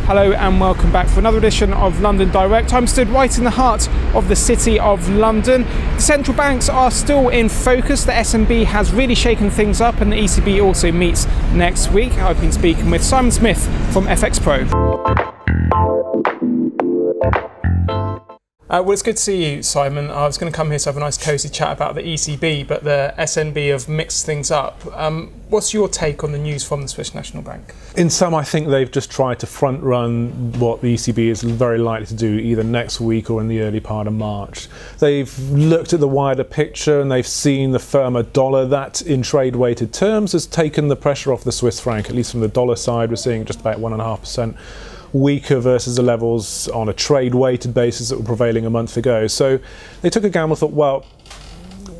Hello and welcome back for another edition of London Direct. I'm stood right in the heart of the city of London. The central banks are still in focus. The SNB has really shaken things up and the ECB also meets next week. I've been speaking with Simon Smith from FxPro. Well, it's good to see you, Simon. I was going to come here to have a nice cosy chat about the ECB, but the SNB have mixed things up. What's your take on the news from the Swiss National Bank? In sum, I think they've just tried to front run what the ECB is very likely to do either next week or in the early part of March. They've looked at the wider picture and they've seen the firmer dollar. That, in trade-weighted terms, has taken the pressure off the Swiss franc. At least from the dollar side, we're seeing just about 1.5% weaker versus the levels on a trade-weighted basis that were prevailing a month ago. So they took a gamble, thought, well,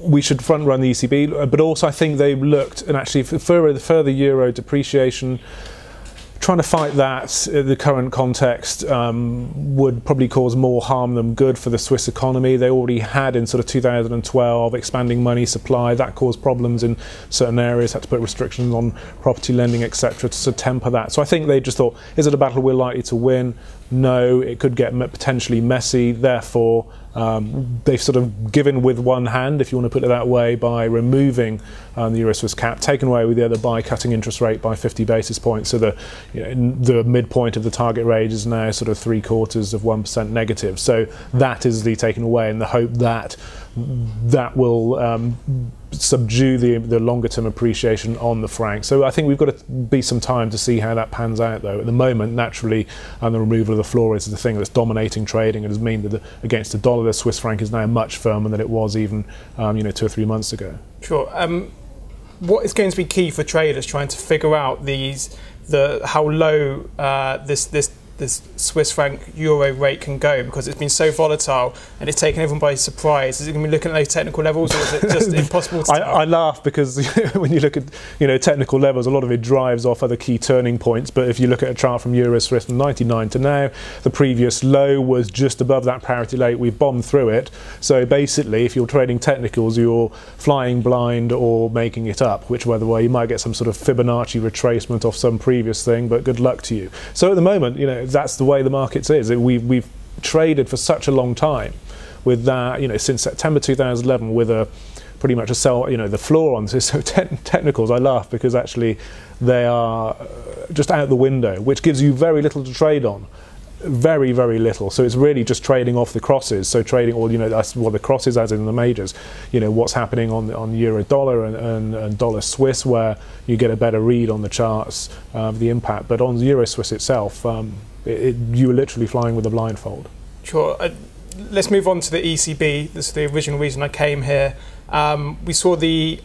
we should front-run the ECB, but also I think they looked and actually further euro depreciation, trying to fight that in the current context would probably cause more harm than good for the Swiss economy. They already had in sort of 2012 expanding money supply. That caused problems in certain areas, had to put restrictions on property lending, etc. to temper that. So I think they just thought, is it a battle we're likely to win? No, it could get potentially messy. Therefore, they've sort of given with one hand, if you want to put it that way, by removing the Euro-Swiss cap, taken away with the other by cutting interest rate by 50 basis points. So the midpoint of the target range is now sort of 0.75% negative. So that is the taken away in the hope that that will subdue the longer term appreciation on the franc. So I think we've got to be some time to see how that pans out, though. At the moment, naturally, the removal of the floor is the thing that's dominating trading. It does mean that against the dollar, the Swiss franc is now much firmer than it was even 2 or 3 months ago. Sure. What is going to be key for traders trying to figure out how low this Swiss franc euro rate can go, because it's been so volatile and it's taken everyone by surprise? Is it going to be looking at those technical levels, or is it just impossible to tell? I laugh because when you look at technical levels, a lot of it drives off other key turning points. But if you look at a chart from Euro-Swiss from 99 to now, the previous low was just above that parity rate. We've bombed through it. So basically, if you're trading technicals, you're flying blind or making it up, whichever way. You might get some sort of Fibonacci retracement off some previous thing, but good luck to you. So at the moment, that's the way the markets is. We've traded for such a long time with that, since September 2011, with a pretty much a sell, the floor on this. So technicals, I laugh because actually they are just out the window, which gives you very little to trade on. Very, very little. So it's really just trading off the crosses. So trading all, that's what the crosses as in the majors, what's happening on euro dollar and dollar Swiss, where you get a better read on the charts, the impact. But on the euro Swiss itself, you were literally flying with a blindfold. Sure. Let's move on to the ECB. This is the original reason I came here. We saw the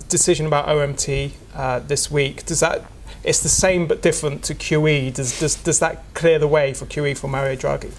decision about OMT this week. It's the same but different to QE. Does that clear the way for QE for Mario Draghi?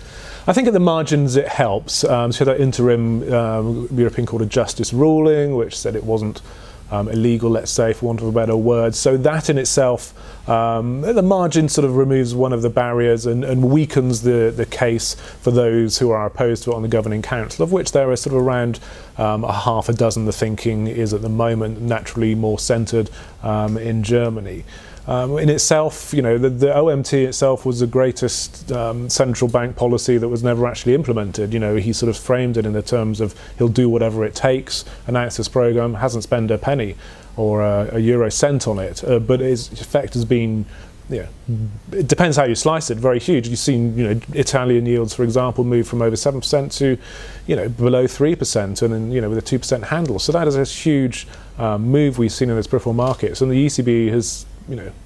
I think at the margins it helps. So that interim European Court of Justice ruling, which said it wasn't illegal, let's say, for want of a better word. So that in itself, at the margin, sort of removes one of the barriers and weakens the case for those who are opposed to it on the governing council, of which there are sort of around a half a dozen. The thinking is at the moment naturally more centred in Germany. In itself, the OMT itself was the greatest central bank policy that was never actually implemented. He sort of framed it in the terms of he'll do whatever it takes, announced this programme, hasn't spent a penny or a euro cent on it, but its effect has been, it depends how you slice it, very huge. You've seen, Italian yields, for example, move from over 7% to, below 3%, and then, with a 2% handle. So that is a huge move we've seen in its peripheral markets, and the ECB has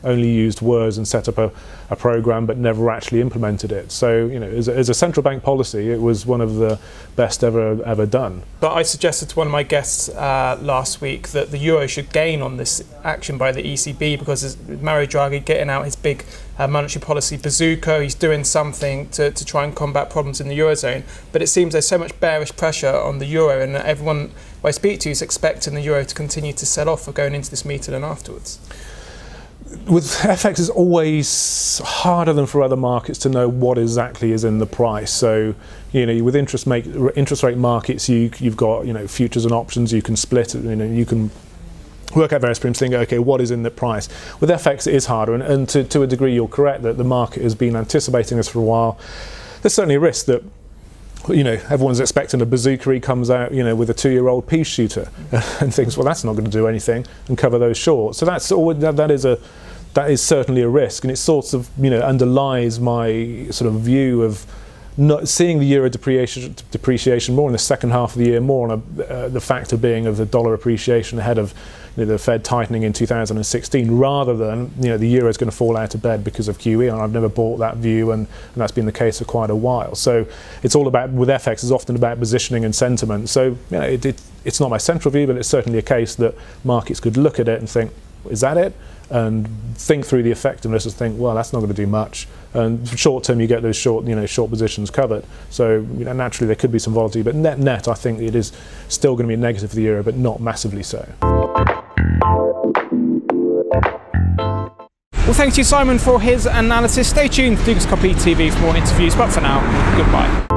only used words and set up a program but never actually implemented it. So, as a central bank policy, it was one of the best ever done. But I suggested to one of my guests last week that the euro should gain on this action by the ECB, because Mario Draghi getting out his big monetary policy bazooka, he's doing something to try and combat problems in the eurozone. But it seems there's so much bearish pressure on the euro, and everyone I speak to is expecting the euro to continue to sell off for going into this meeting and afterwards. With FX, it's always harder than for other markets to know what exactly is in the price. So, with interest rate markets, you've got futures and options. You can split it. You can work out various premiums, think, okay, what is in the price? With FX, it is harder, and to a degree, you're correct that the market has been anticipating this for a while. There's certainly a risk that, everyone's expecting a bazooka, he comes out, with a 2-year-old pea shooter and thinks, well, that's not going to do anything, and cover those shorts. So that is certainly a risk, and it sort of, underlies my sort of view of not seeing the euro depreciation more in the second half of the year, more on the factor being of the dollar appreciation ahead of the Fed tightening in 2016, rather than the euro is going to fall out of bed because of QE. And I've never bought that view, and that's been the case for quite a while. So it's all about, with FX, it's often about positioning and sentiment. So it's not my central view, but it's certainly a case that markets could look at it and think, is that it? And think through the effectiveness and think, well, that's not going to do much. And short term, you get those short positions covered. So naturally, there could be some volatility, but net, I think it is still going to be negative for the euro, but not massively so. Well, thanks to Simon for his analysis. Stay tuned to Dukes Copy TV for more interviews. But for now, goodbye.